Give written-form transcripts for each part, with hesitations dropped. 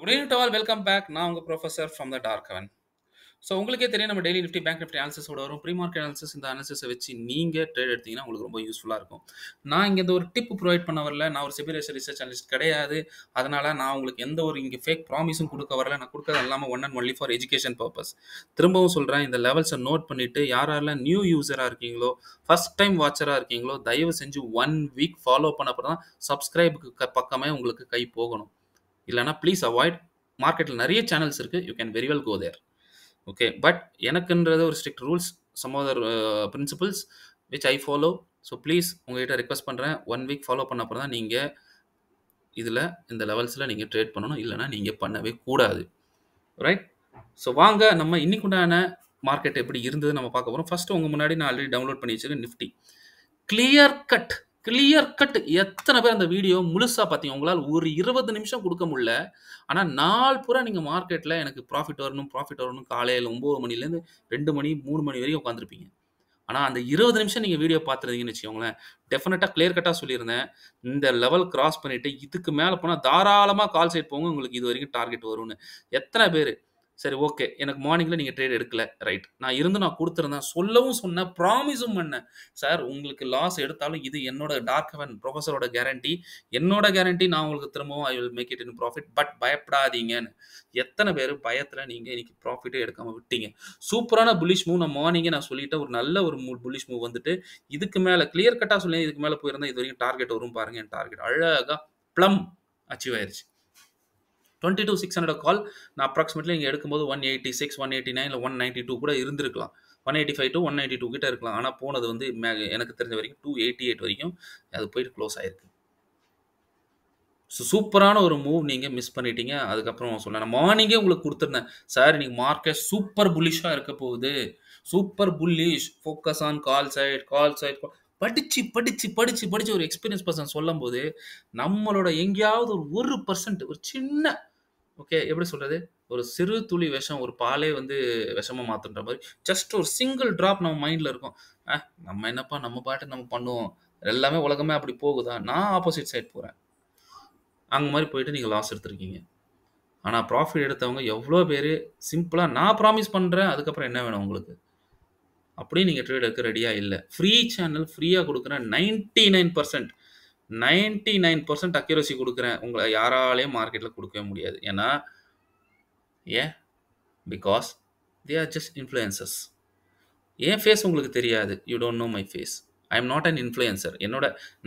Good evening to all welcome back. நான் உங்க professor from the dark heaven. So உங்களுக்கே தெரியும் நம்ம டெய்லி நிஃப்டி பேங்க் நிஃப்டி அனாலிசிஸோட வரும். ப்ரீ மார்க்கெட் அனாலிசிஸ் இந்த அனாலிசிஸை வச்சு நீங்கள் ட்ரேட் எடுத்தீங்கன்னா உங்களுக்கு ரொம்ப யூஸ்ஃபுல்லாக இருக்கும். நான் இங்கே இந்த ஒரு டிப் ப்ரொவைட் பண்ண வரல. நான் ஒரு செபி ரிசர்ச் அனலிஸ்ட் கிடையாது. அதனால் நான் உங்களுக்கு எந்த ஒரு இங்கே ஃபேக் ப்ராமிஸும் கொடுக்க வரல. நான் கொடுக்கறது எல்லாமே one and only for education purpose. திரும்பவும் சொல்கிறேன், இந்த லெவல்ஸை நோட் பண்ணிவிட்டு யாரெல்லாம் நியூ யூஸராக இருக்கீங்களோ, ஃபஸ்ட் டைம் வாட்சராக இருக்கீங்களோ, தயவு செஞ்சு 1 வீக் ஃபாலோ பண்ண அப்புறம் தான் சப்ஸ்கிரைபுக்கு பக்கமே உங்களுக்கு கை போகணும். இல்லைனா ப்ளீஸ் அவாய்ட். மார்க்கெட்டில் நிறைய சேனல்ஸ் இருக்குது, you can very well go there. Okay, but எனக்குன்றது ஒரு strict rules, some other principles which I follow. So please உங்கள்கிட்ட ரெக்வஸ்ட் பண்ணுறேன், 1 வீக் ஃபாலோ பண்ண அப்புறம் தான் நீங்கள் இதில் இந்த லெவல்ஸில் நீங்கள் ட்ரேட் பண்ணணும். இல்லைனா நீங்கள் பண்ணவே கூடாது. ரைட்? ஸோ வாங்க நம்ம இன்னைக்கு உண்டான மார்க்கெட் எப்படி இருந்தது நம்ம பார்க்க போகிறோம். ஃபஸ்ட்டு உங்கள் முன்னாடி நான் ஆல்ரெடி டவுன்லோட் பண்ணி வச்சிருக்கேன் நிஃப்டி கிளியர் கட். எத்தனை பேர் அந்த வீடியோ முழுசாக பார்த்தீங்க? உங்களால் ஒரு 20 நிமிஷம் கொடுக்க முடியல. ஆனால் நாள் பூரா நீங்கள் மார்க்கெட்டில் எனக்கு ப்ராஃபிட் வரணும் காலையில் 9 மணிலேருந்து 2 மணி 3 மணி வரைக்கும் உட்காந்துருப்பீங்க. ஆனால் அந்த 20 நிமிஷம் நீங்கள் வீடியோ பார்த்துருந்தீங்கன்னு வச்சுக்கோங்களேன், டெஃபினட்டாக கிளியர் கட்டாக சொல்லியிருந்தேன், இந்த லெவல் கிராஸ் பண்ணிவிட்டு இதுக்கு மேலே போனால் தாராளமாக கால் சைட் போங்க, உங்களுக்கு இது வரைக்கும் டார்கெட் வரும்னு. எத்தனை பேர்? சரி, ஓகே, எனக்கு மார்னிங்கில் நீங்கள் ட்ரேட் எடுக்கல, ரைட், நான் கொடுத்துருந்தேன், சொல்லவும் சொன்னேன், ப்ராமிஸும் பண்ணேன், சார் உங்களுக்கு லாஸ் எடுத்தாலும் இது என்னோட டார்க் ஹெவன் ப்ரொஃபஸரோட கேரண்டி, நான் உங்களுக்கு திரும்பவும் I will make it in profit, but பயப்படாதீங்கன்னு. எத்தனை பேர் பயத்தில் நீங்கள் இன்னைக்கு ப்ராஃபிட்டே எடுக்காமல் விட்டீங்க? சூப்பரான புல்லிஷ் மூவ் நான் மார்னிங்கே நான் சொல்லிட்டேன், ஒரு நல்ல ஒரு புல்லிஷ் மூவ் வந்துட்டு இதுக்கு மேலே கிளியர் கட்டாக சொல்லி இதுக்கு மேலே போயிருந்தா இது வரைக்கும் டார்கெட் வரும் பாருங்க. என் டார்கெட் அழகாக ப்ளம் அச்சீவ் ஆயிடுச்சு. 22,600 கால் நான் அப்ராக்சிமேட்லி இங்கே எடுக்கும்போது 186, 189 இல்லை 192 கூட இருந்திருக்கலாம். 185 to 192 கிட்ட இருக்கலாம். ஆனால் போனது வந்து எனக்கு தெரிஞ்ச வரைக்கும் 288 வரைக்கும் அது போயிட்டு க்ளோஸ் ஆயிருக்கு. ஸோ சூப்பரான ஒரு மூவ் நீங்கள் மிஸ் பண்ணிட்டீங்க. அதுக்கப்புறம் சொன்னேன், மார்னிங்கே உங்களுக்கு கொடுத்துருந்தேன், சார் இன்னைக்கு மார்க்கெட் சூப்பர் புல்லிஷாக இருக்க போகுது, super bullish, focus on call side. படிச்சு ஒரு எக்ஸ்பீரியன்ஸ் பர்சன் சொல்லும் போது நம்மளோட எங்கேயாவது ஒரு 1% ஒரு சின்ன, ஓகே, எப்படி சொல்றது, ஒரு சிறு துளி விஷம் ஒரு பாலே வந்து விஷமா மாத்துன்ற மாதிரி ஜஸ்ட் ஒரு சிங்கிள் டிராப் நம்ம மைண்ட்ல இருக்கும். நம்ம என்னப்பா நம்ம பாட்டு நம்ம பண்ணுவோம், எல்லாமே உலகமே அப்படி போகுதா, நான் ஆப்போசிட் சைட் போறேன், அங்க மாதிரி போயிட்டு நீங்க லாஸ் எடுத்திருக்கீங்க. ஆனா ப்ராஃபிட் எடுத்தவங்க எவ்வளோ பேர் சிம்பிளா நான் ப்ராமிஸ் பண்றேன் அதுக்கப்புறம் என்ன வேணும் உங்களுக்கு, அப்படியே நீங்க ட்ரேட் எடுக்க ரெடியா இல்லை. ஃப்ரீ சேனல் ஃப்ரீயா கொடுக்குறேன், 99% அக்யூரசி கொடுக்குறேன், உங்களை யாராலையும் மார்க்கெட்டில் கொடுக்கவே முடியாது. ஏன்னா because they are just influencers. என் ஃபேஸ் உங்களுக்கு தெரியாது, you don't know my face, I am not an influencer.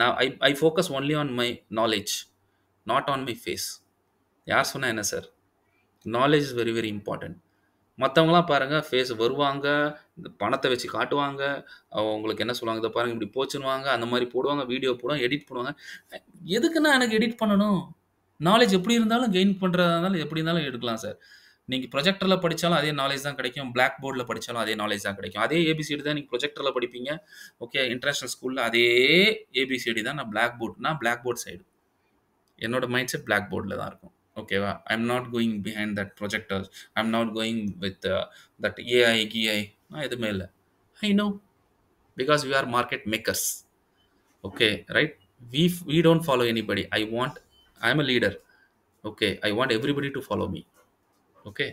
நான் I focus only on my knowledge, not on my face. யார் சொன்னால் என்ன sir, knowledge is very very important. மற்றவங்களாம் பாருங்கள், face வருவாங்க, இந்த பணத்தை வச்சு காட்டுவாங்க, உங்களுக்கு என்ன சொல்லுவாங்க, இதை பாருங்கள் இப்படி போச்சுன்னுவாங்க, அந்த மாதிரி போடுவாங்க, வீடியோ போடுவாங்க, எடிட் பண்ணுவாங்க. எதுக்குன்னா எனக்கு எடிட் பண்ணணும்? நாலேஜ் எப்படி இருந்தாலும் கெயின் பண்ணுறதா இருந்தாலும் எப்படி இருந்தாலும் எடுக்கலாம் சார். நீங்கள் ப்ரொஜெக்டரில் படித்தாலும் அதே நாலேஜ் தான் கிடைக்கும், பிளாக் போர்டில் படித்தாலும் அதே நாலேஜ் தான் கிடைக்கும். அதே ஏபிசிடி தான் நீங்கள் ப்ரொஜெக்டரில் படிப்பீங்க, ஓகே, இன்டர்நேஷ்னல் ஸ்கூலில் அதே ஏபிசிடி தான். நான் பிளாக் போர்ட் சைடு, என்னோட மைண்ட் செட் பிளாக் போர்டில் தான் இருக்கும். ஓகேவா? I am not going behind that projectors, I am not going with that AI கிஐ, நான் எதுவுமே இல்லை. I know, because we are market makers. Okay, right? We don't follow anybody. I am a leader. Okay, I want everybody to follow me. Okay,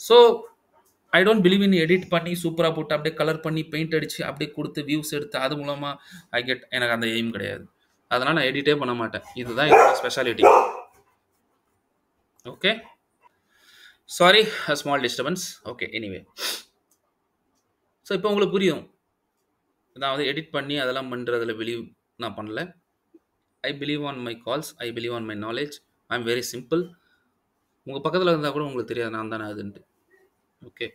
so I don't believe in edit பண்ணி சூப்பராக போட்டு அப்படியே colour பண்ணி paint அடித்து அப்படியே கொடுத்து views எடுத்து அது மூலமாக எனக்கு அந்த எய்ம் கிடையாது. அதனால் நான் எடிட்டே பண்ண மாட்டேன். இதுதான் என்னோட speciality. Okay, sorry, small disturbance. Okay, anyway, so இப்போ உங்களுக்கு புரியும், நான் வந்து எடிட் பண்ணி அதெல்லாம் பண்ணுறதுல பிலீவ் நான் பண்ணல. I believe on my calls, I believe on my knowledge. I am very simple. உங்கள் பக்கத்தில் இருந்தால் கூட உங்களுக்கு தெரியாது நான் தானே அதுன்ட்டு. ஓகே,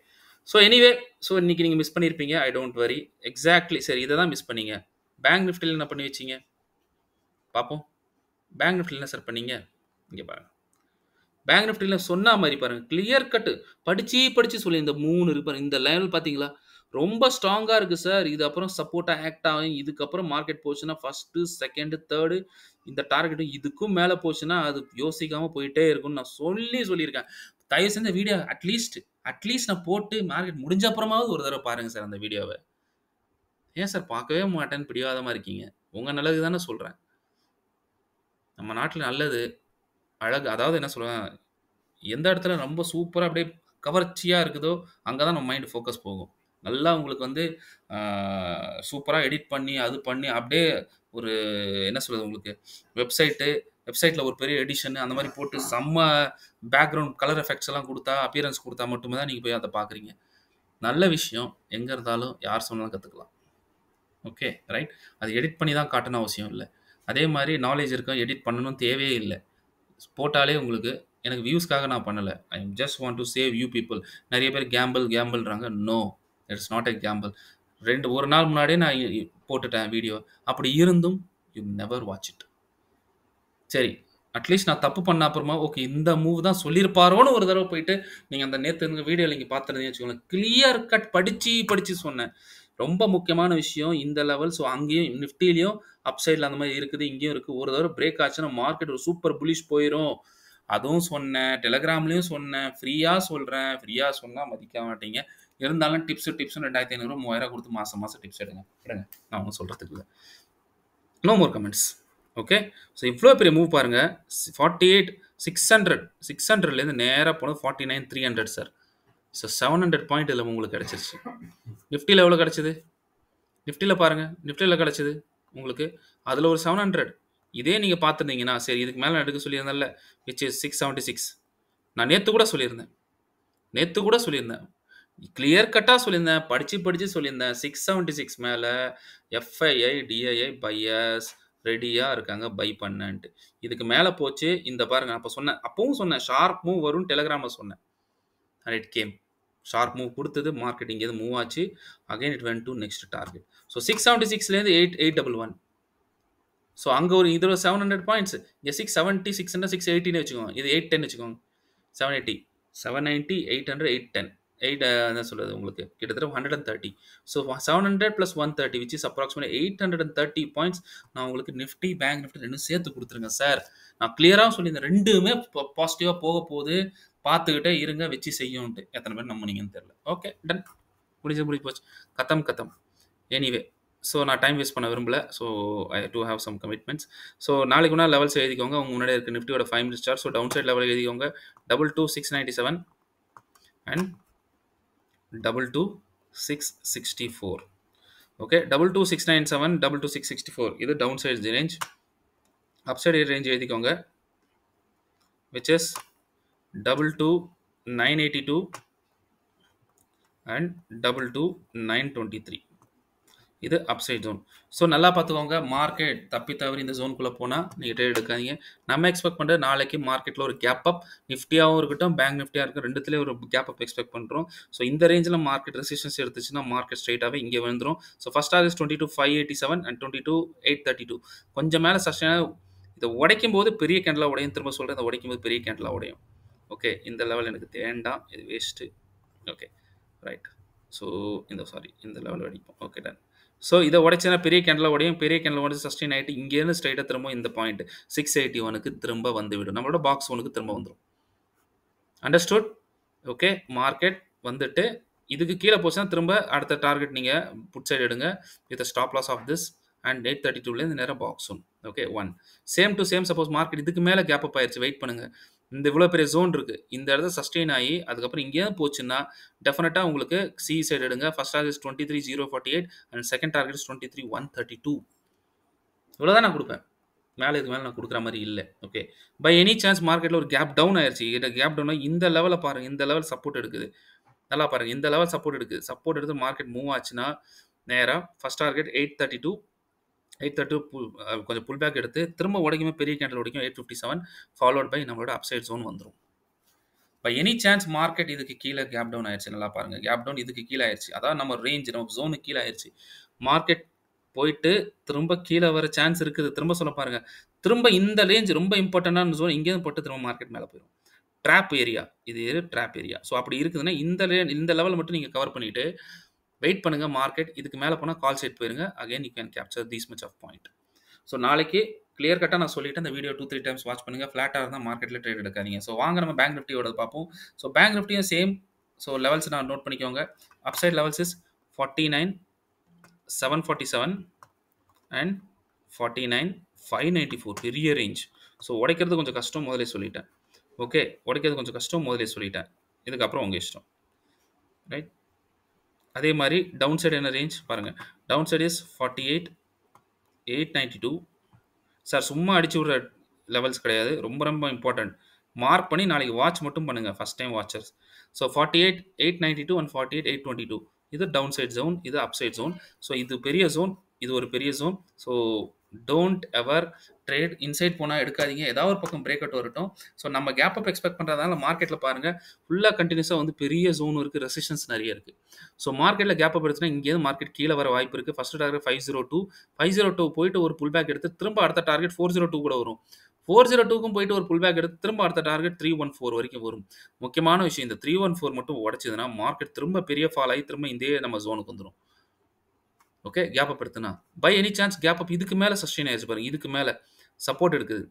ஸோ எனிவே, ஸோ இன்றைக்கி நீங்கள் மிஸ் பண்ணியிருப்பீங்க, ஐ டோன்ட் வரி. எக்ஸாக்ட்லி, சரி, இதை தான் மிஸ் பண்ணீங்க. பேங்க் நிஃப்டியில் என்ன பண்ணி வச்சிங்க பார்ப்போம். பேங்க் நிஃப்டியில் என்ன சார் பண்ணீங்க? இங்கே பாருங்கள், பேங்க் நிஃப்டியில் சொன்ன மாதிரி பாருங்கள், கிளியர் கட்டு படித்து சொல்லி இந்த 3 இருப்பார், இந்த லெவல் பார்த்தீங்களா, ரொம்ப ஸ்ட்ராங்காக இருக்குது சார், இது அப்புறம் சப்போர்ட்டாக ஆக்ட் ஆகும், இதுக்கப்புறம் மார்க்கெட் போச்சுன்னா ஃபஸ்ட்டு செகண்டு தேர்டு இந்த டார்கெட்டும் இதுக்கும் மேலே போச்சுன்னா அது யோசிக்காமல் போயிட்டே இருக்கும்னு நான் சொல்லியிருக்கேன். தயவு செஞ்ச வீடியோ அட்லீஸ்ட் நான் போட்டு மார்க்கெட் முடிஞ்ச அப்புறமாவது ஒரு தடவை பாருங்கள் சார் அந்த வீடியோவை. ஏன் சார் பார்க்கவே மாட்டேன்னு பிடிவாதமாக இருக்கீங்க? உங்கள் நல்லது தானே சொல்கிறேன். நம்ம நாட்டில் நல்லது அழகு, அதாவது என்ன சொல்லுவேன், எந்த இடத்துல ரொம்ப சூப்பரா அப்படியே கவர்ச்சியா இருக்குதோ, அங்க தான் நம்ம மைண்ட் ஃபோக்கஸ் போகும். நல்லா உங்களுக்கு வந்து ஆ சூப்பரா எடிட் பண்ணி, அது பண்ணி அப்படியே ஒரு என்ன சொல்றது உங்களுக்கு, வெப்சைட்ல ஒரு பெரிய எடிஷன் அந்த மாரி போட்டு செம்ம பேக்கிரவுண்ட் கலர் எஃபெக்ட்ஸ் எல்லாம் குடுத்தா, அப்பியரன்ஸ் குடுத்தா மட்டுமே தான் நீங்க போய் அத பார்க்குறீங்க. நல்ல விஷயம். எங்க இருந்தாலும் யார் சொன்னாலும் கத்துக்கலாம். Okay, right. அது எடிட் பண்ணி தான் காட்டணும்னு அவசியம் இல்ல. அதே மாரி நாலேட்ஜ் இருக்கவன் எடிட் பண்ணணும்னு தேவையே இல்ல. போட்டாலே உங்களுக்கு எனக்கு வியூஸ்க்காக நான் பண்ணல. I just want to save you people. நெறைய பேர் கேம்பிள்றாங்க. No, it's not a gamble. 1 நாள் முன்னாடியே நான் போட்டுட்டேன் வீடியோ. அப்படி இருந்தும் யூ நெவர் வாட்ச் இட். சரி, அட்லீஸ்ட் நான் தப்பு பண்ண அப்புறமா, ஓகே இந்த மூவ் தான் சொல்லியிருப்பாரோன்னு ஒரு தடவ போயிட்டு, நீங்க அந்த நேத்து இருந்த வீடியோல நீங்க பார்த்திருந்தீங்கன்னு வச்சுக்கோங்களேன். கிளியர் கட் படிச்சு சொன்னேன். ரொம்ப முக்கியமான விஷயம் இந்த லெவல். ஸோ அங்கேயும் நிஃப்டிலயும் அப் சைட்ல அந்த மாரி இருக்குது. இங்கேயும் இருக்கு. ஒரு தடவ பிரேக் ஆச்சுன்னா மார்க்கெட் ஒரு சூப்பர் புல்லிஷ் போயிரும். அதுவும் சொன்னேன். டெலகிராம்லயும் சொன்னேன். ஃப்ரீயா சொல்றேன். ஃப்ரீயா சொன்னா மதிக்க மாட்டீங்க. இருந்தாலும் டிப்ஸ்ன்னு ரூ. 2500 3000 குடுத்து மாசம் மாசம் டிப்ஸ் எடுங்க. விடுங்க. நான் ஒண்ணும் சொல்றதுக்கு இல்ல. No more comments. Okay. So இவ்ளோ பெரிய மூவ் பாருங்க. 48 600 600லேருந்து நேரா போனது 49 300 சார். ஸோ 700 பாயிண்ட் இதுல உங்களுக்கு கிடைச்சிருச்சு. நிஃப்டில எவ்வளோ கிடைச்சது? நிஃப்டில பாருங்க. நிஃப்டில கிடைச்சது உங்களுக்கு. அதுல ஒரு 700. இதே நீங்க பார்த்திருந்தீங்கன்னா, சரி இதுக்கு மேல நான் எடுக்க சொல்லியிருந்தேன்ல, விச் இஸ் 676. நான் நேத்து கூட சொல்லியிருந்தேன். கிளியர் கட்டா சொல்லியிருந்தேன். படிச்சு சொல்லியிருந்தேன். 676 மேல எஃப்ஐஐ, டிஐஐ பையர்ஸ் ரெடியா இருக்காங்க பை பண்ணன்ட்டு. இதுக்கு மேல போச்சு. இந்த பாருங்க அப்ப சொன்னேன். அப்பவும் சொன்னேன். ஷார்ப் மூவ் வரும்னு டெலகிராம்ல சொன்னேன். And it came. Sharp move குடுத்தது. மார்க்கெட் இங்கேருந்து மூவ் ஆச்சு. Again it went to next target. So 676லேருந்து 811. ஸோ அங்க ஒரு இது ஒரு 700 பாயிண்ட்ஸ். இங்க 670, 600, 680ன்னு வச்சுக்கோங்க. இது 810 வச்சுக்கோங்க. 780, 790, 800, 810. 8 என்ன சொல்றது உங்களுக்கு கிட்டத்தட்ட 130. So 700 + 130 which is approximately 830 points. நான் உங்களுக்கு நிஃப்டி, பேங்க் நிஃப்டி 2ம் சேர்த்து குடுத்துருங்க சார். நான் கிளியரா சொல்லியிருந்தேன். 2மே பாசிட்டிவா போக போகுது. பார்த்துக்கிட்டே இருங்க வச்சு செய்யும்ன்ட்டு. எத்தனை பேர் நம்புனீங்கன்னு தெரியல. Okay done. முடிஞ்சு போச்சு. கத்தம். எனிவே ஸோ நான் டைம் வேஸ்ட் பண்ண விரும்பல. So I do have some commitments. So நாளைக்கு ஒரு நாள் லெவல்ஸ் எழுதிக்கோங்க. உங்க முன்னாடி இருக்க நிஃப்டியோட 5 minutes chart. So down side level எழுதிக்கோங்க. 22697 அண்ட் 22664. ஓகே 22697, 22664 இது down side range. Up side range எழுதிக்கோங்க. which is 22982 and 22923. இது அப்சைட் ஜோன். ஸோ நல்லா பார்த்துக்கோங்க. மார்க்கெட் தப்பி தவறி இந்த ஜோனுக்குள்ளே போனால் நீங்கள் ட்ரேட் எடுக்காதீங்க. நம்ம எக்ஸ்பெக்ட் பண்ணுறது நாளைக்கு மார்க்கெட்டில் ஒரு கேப் அப். நிஃப்டியாகவும் இருக்கட்டும், பேங்க் நிஃப்டியாக இருக்கட்டும், ரெண்டுத்துலேயும் ஒரு கேப் அப் எக்ஸ்பெக்ட் பண்ணுறோம். ஸோ இந்த ரேஞ்சில் மார்க்கெட் ரெசிஸ்டன்ஸ் எடுத்துச்சுன்னா மார்க்கெட் ஸ்ட்ரைட்டாகவே இங்கே வந்துடும். So first target 22,587 and 22,832. கொஞ்சம் மேலே சஸ்டைனாக இதை உடைக்கும் போது பெரிய கேண்டலாக உடையும். திரும்ப சொல்கிறேன், இதை உடைக்கும் போது பெரிய கேண்டலாக உடையும். ஓகே, இந்த லெவல் எனக்கு வேண்டாம், இது வேஸ்ட்டு. Okay right. ஸோ இந்த லெவல் அடிப்போம். Okay done. ஸோ இதை உடைச்சுன்னா பெரிய கேண்டில் உடையும். பெரிய கேண்டில் உடச்சு சஸ்டெயின் ஆகிட்டு இங்கேருந்து ஸ்ட்ரைட்டாக திரும்ப இந்த பாயிண்ட் 681க்கு திரும்ப வந்துவிடும். நம்மளோட பாக்ஸ் 1க்கு திரும்ப வந்துடும். அண்டர்ஸ்டுட்? ஓகே, மார்க்கெட் வந்துட்டு இதுக்கு கீழே போச்சுன்னா திரும்ப அடுத்த டார்கெட் நீங்கள் புட் சைடு எடுங்க with stop loss of this and 832லேருந்து நேரம் பாக்ஸ் 1. Okay 1 same to same. Suppose market இதுக்கு மேலே கேப் அப் ஆயிடுச்சு, வெயிட் பண்ணுங்கள். இந்த இவ்வளோ பெரிய ஜோன் இருக்குது, இந்த இடத்துல சஸ்டெயின் ஆகி அதுக்கப்புறம் இங்கேயே போச்சுன்னா டெஃபினட்டாக உங்களுக்கு சி சைடு எடுங்க. First target 23,048 and second target 23,132. இவ்வளோ தான் நான் கொடுப்பேன். இதுக்கு மேலே நான் கொடுக்குற மாதிரி இல்லை. ஓகே, பை எனி சான்ஸ் மார்க்கெட்டில் ஒரு கேப் டவுன் ஆயிடுச்சு. கேப் டவுன் இந்த லெவலில் பாருங்கள். இந்த லெவல் சப்போர்ட் எடுக்குது. நல்லா பாருங்கள், இந்த லெவல் சப்போர்ட் எடுக்குது. சப்போர்ட் எடுத்து மார்க்கெட் மூவ் ஆச்சுன்னா நேராக ஃபர்ஸ்ட் டார்கெட் 832 கொஞ்சம் புல் பேக் எடுத்து திரும்ப உடைக்குமே பெரிய கேண்டில் உடைக்கும் 857 ஃபாலோட் பை நம்மளோட அப்சைட் ஜோன் வந்துடும். பை எனி சான்ஸ் மார்க்கெட் இதுக்கு கீழே கேப் டவுன் ஆயிடுச்சு. நல்லா பாருங்க, கேப் டவுன் இதுக்கு கீழே ஆயிடுச்சு. அதாவது நம்ம ரேஞ்ச் நம்ம ஜோனுக்கு கீழே ஆயிடுச்சு. மார்க்கெட் போயிட்டு திரும்ப கீழே வர சான்ஸ் இருக்குது. திரும்ப சொல்ல பாருங்க, திரும்ப இந்த ரேஞ்ச் ரொம்ப இம்பார்ட்டன்டான ஜோன் இங்கேயும் போட்டு திரும்ப மார்க்கெட் மேலே போயிடும். ட்ராப் ஏரியா, இது ட்ராப் ஏரியா. ஸோ அப்படி இருக்குதுன்னா இந்த லெவல் மட்டும் நீங்கள் கவர் பண்ணிட்டு வெயிட் பண்ணுங்க. மார்க்கெட் இதுக்கு மேலே போனால் கால் சைட் போயிருங்க. Again you can capture these much of point. So நாளைக்கு கிளியர் கட்டாக நான் சொல்லிவிட்டு அந்த வீடியோ 2-3 டைம்ஸ் வாட்ச் பண்ணுங்கள். ஃப்ளாட்டாக இருந்தால் மார்க்கெட்டில் ட்ரேட் எடுக்காதீங்க. ஸோ வாங்க நம்ம பேங்க் நிஃப்டியோட பார்ப்போம். ஸோ பேங்க் நிஃப்டியும் சேம். ஸோ லெவல்ஸ் நான் நோட் பண்ணிக்கோங்க. Upside levels is 49,747 and 49,594. பெரிய ரேஞ்ச். ஸோ உடைக்கிறது கொஞ்சம் கஷ்டம், முதலே சொல்லிட்டேன். ஓகே. உடைக்கிறது கொஞ்சம் கஷ்டம். முதல்லயே சொல்லிட்டேன். இதுக்கப்புறம் உங்க இஷ்டம். ரைட். அதே மாரி டவுன் சைடு என்ன ரேஞ்ச் பாருங்க. Down side is 48, 892. சார் சும்மா அடிச்சு விடுற லெவல்ஸ் கிடையாது. ரொம்ப ரொம்ப இம்பார்ட்டன்ட். மார்க் பண்ணி நாளைக்கு வாட்ச் மட்டும் பண்ணுங்க. First time watchers. So 48, 892 and 48, 822. இது டவுன் சைட் ஜோன். இது அப் சைட் ஜோன். ஸோ இது பெரிய ஜோன். இது ஒரு பெரிய zone. So don't ever trade inside போனால் எடுக்காதீங்க. ஏதாவது ஒரு பக்கம் பிரேக் அவுட் வரட்டும். ஸோ நம்ம கேப் அப் எக்ஸ்பெக்ட் பண்ணுறதால மார்க்கெட்டில் பாருங்கள் ஃபுல்லாக கண்டினியூஸாக வந்து பெரிய ஜோன் இருக்குது, ரெசிஸ்டன்ஸ் நிறைய இருக்குது. ஸோ மார்க்கெட்டில் கேப் அப் எடுத்துனா இங்கேருந்து மார்க்கெட் கீழே வர வாய்ப்பு இருக்குது. ஃபர்ஸ்ட் டார்கெட் 502 போயிட்டு ஒரு புல் பேக் எடுத்து திரும்ப அடுத்த டார்கெட் 402 கூட வரும். 402க்கும் போயிட்டு ஒரு புல் பேக் எடுத்து திரும்ப அடுத்த டார்கெட் 314 வரைக்கும் வரும். முக்கியமான விஷயம் இந்த 314 மட்டும் உடைச்சதுன்னா மார்க்கெட் திரும்ப பெரிய ஃபால் ஆகி திரும்ப இதே நம்ம ஜோனுக்கு வந்துடும். ஓகே, கேப் அப் எடுத்துனா by any chance gap up இதுக்கு மேலே சஸ்டெயின் ஆயிடுச்சு பாருங்க. இதுக்கு மேலே சப்போர்ட் எடுக்குது,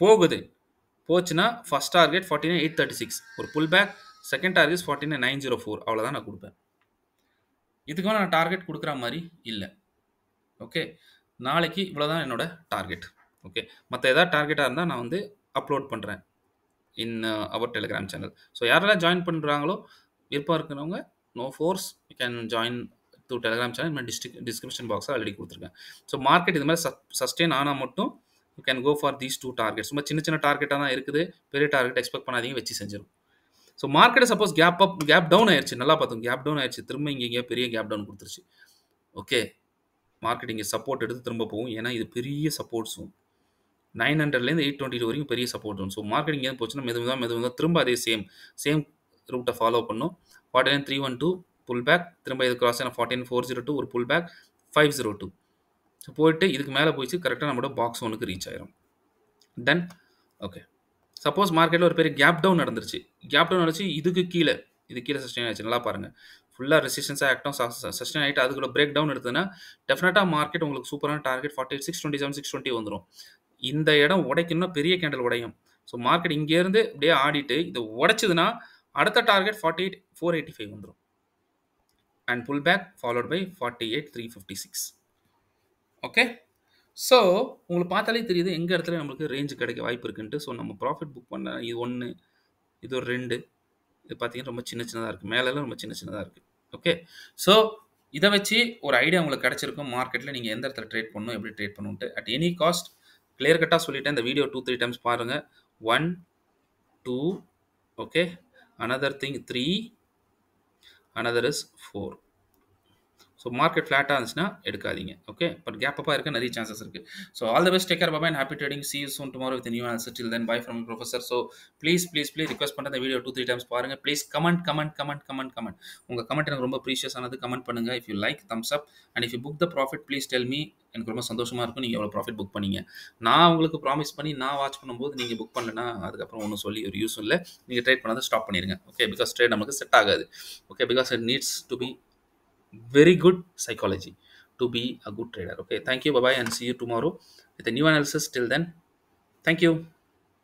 போகுது, போச்சுன்னா ஃபர்ஸ்ட் டார்கெட் 49,836 ஒரு புல் பேக். Second target 49,904. அவ்வளோதான் நான் கொடுப்பேன். இதுக்கு நான் டார்கெட் கொடுக்குற மாதிரி இல்லை. ஓகே, நாளைக்கு இவ்வளோதான் என்னோட டார்கெட். ஓகே, மற்ற ஏதாவது டார்கெட்டாக இருந்தால் நான் வந்து அப்லோட் பண்ணுறேன் in our Telegram channel. So யாரெல்லாம் ஜாயின் பண்ணுறாங்களோ விருப்பம் இருக்கிறவங்க no force you can join through Telegram channel. நான் டிஸ்கிரிப்ஷன் பாக்ஸில் ஆல்ரெடி கொடுத்துருக்கேன். ஸோ மார்க்கெட் இது மாதிரி சஸ்டெயின் ஆனால் மட்டும் you can go for these 2 targets. சும்மா சின்ன சின்ன டார்கெட்டாக தான் இருக்குது. பெரிய டார்கெட் எக்ஸ்பெக்ட் பண்ணாதீங்க, வச்சு செஞ்சிடும். So market suppose gap down ஆயிடுச்சு, நல்லா பார்த்தோம் கேப் டவுன் ஆயிடுச்சு, திரும்ப இங்கே பெரிய கேப் டவுன் கொடுத்துருச்சு. ஓகே, மார்க்கெட் இங்கே சப்போர்ட் எடுத்து திரும்ப போகும். ஏன்னா இது பெரிய சப்போர்ட் ஜோன். 900லேருந்து 822 வரைக்கும் பெரிய சப்போர்ட் ஜோன். ஸோ மார்க்கெட் இங்கே போச்சுன்னா மெதுவாக திரும்ப அதே சேம் ரூட்டை ஃபாலோ பண்ணும். 49,312 புல் பேக், திரும்ப இது கிராஸ் ஆன 14,402 ஒரு புல் பேக் 502. ஸோ போயிட்டு இதுக்கு மேலே போயிடுச்சு, கரெக்டாக நம்மளோட பாக்ஸ் ஒன்றுக்கு ரீச் ஆயிரும். தென் ஓகே, சப்போஸ் மார்க்கெட்டில் ஒரு பெரிய கேப் டவுன் நடந்துருச்சு. கேப் டவுன் நடந்துச்சு, இது கீழே சஸ்டெயின் ஆயிடுச்சு. நல்லா பாருங்கள், ஃபுல்லாக ரெசிஸ்டன்ஸாக ஆக்டும் சஸ்டெயின் ஆகிட்டு அதுக்குள்ள பிரேக் டவுன் எடுத்ததுன்னா டெஃபினட்டாக மார்க்கெட் உங்களுக்கு சூப்பரான டார்கெட் 48,627, 620 வந்துடும். இந்த இடம் உடைக்கணும்னா பெரிய கேண்டல் உடையும். ஸோ மார்க்கெட் இங்கேருந்து அப்படியே ஆடிட்டு இதை உடைச்சதுன்னா அடுத்த டார்கெட் 48,485 வந்துடும். And pull back followed by 48,356. Okay, so உங்களுக்கு பார்த்தாலே தெரியுது எங்கள் இடத்துல நம்மளுக்கு ரேஞ்சு கிடைக்க வாய்ப்பு இருக்குன்ட்டு. ஸோ நம்ம ப்ராஃபிட் புக் பண்ண இது 1, இது ஒரு 2, இது பார்த்தீங்கன்னா ரொம்ப சின்னதாக இருக்குது, மேலெல்லாம் ரொம்ப சின்னதாக இருக்குது. ஓகே, ஸோ இதை வச்சு ஒரு ஐடியா உங்களுக்கு கிடச்சிருக்கும் மார்க்கெட்டில் நீங்கள் எந்த இடத்துல ட்ரேட் பண்ணணும், எப்படி ட்ரேட் பண்ணணுன்ட்டு. அட் எனி காஸ்ட் கிளியர் கட்டாக சொல்லிட்டேன். இந்த வீடியோ 2-3 டைம்ஸ் பாருங்கள். 1, 2, okay, another thing 3, another is 4. So market ஃப்ளாட்டாக இருந்துச்சுன்னா எடுக்காதீங்க. ஓகே, பட் கேப் அப்பாக இருக்க நிறைய சான்சஸ் இருக்குது. So all the best, take care, bye and happy trading. See you soon tomorrow with a new answer. Till then, bye from Professor. So please request பண்ணுற இந்த video 2-3 times பாருங்கள். Please comment. உங்கள் comment எனக்கு ரொம்ப precious ஆனது. Comment பண்ணுங்கள். If you like Thums up and if you book the profit please tell me. எனக்கு ரொம்ப சந்தோஷமாக இருக்கும் நீங்கள் எவ்வளோ ப்ராஃபிட் புக் பண்ணீங்க. நான் உங்களுக்கு ப்ராமிஸ் பண்ணி நான் வாட்ச் பண்ணும்போது நீங்கள் புக் பண்ணலன்னா அதுக்கப்புறம் ஒன்றும் சொல்லி ஒரு யூஸும் இல்லை. நீங்கள் ட்ரேட் பண்ணதை ஸ்டாப் பண்ணிடுங்க. ஓகே, பிகாஸ் ட்ரேட் நமக்கு செட் ஆகாது. Okay, because it needs to be very good psychology to be a good trader. Okay, thank you, bye bye, and see you tomorrow with a new analysis. Till then, thank you.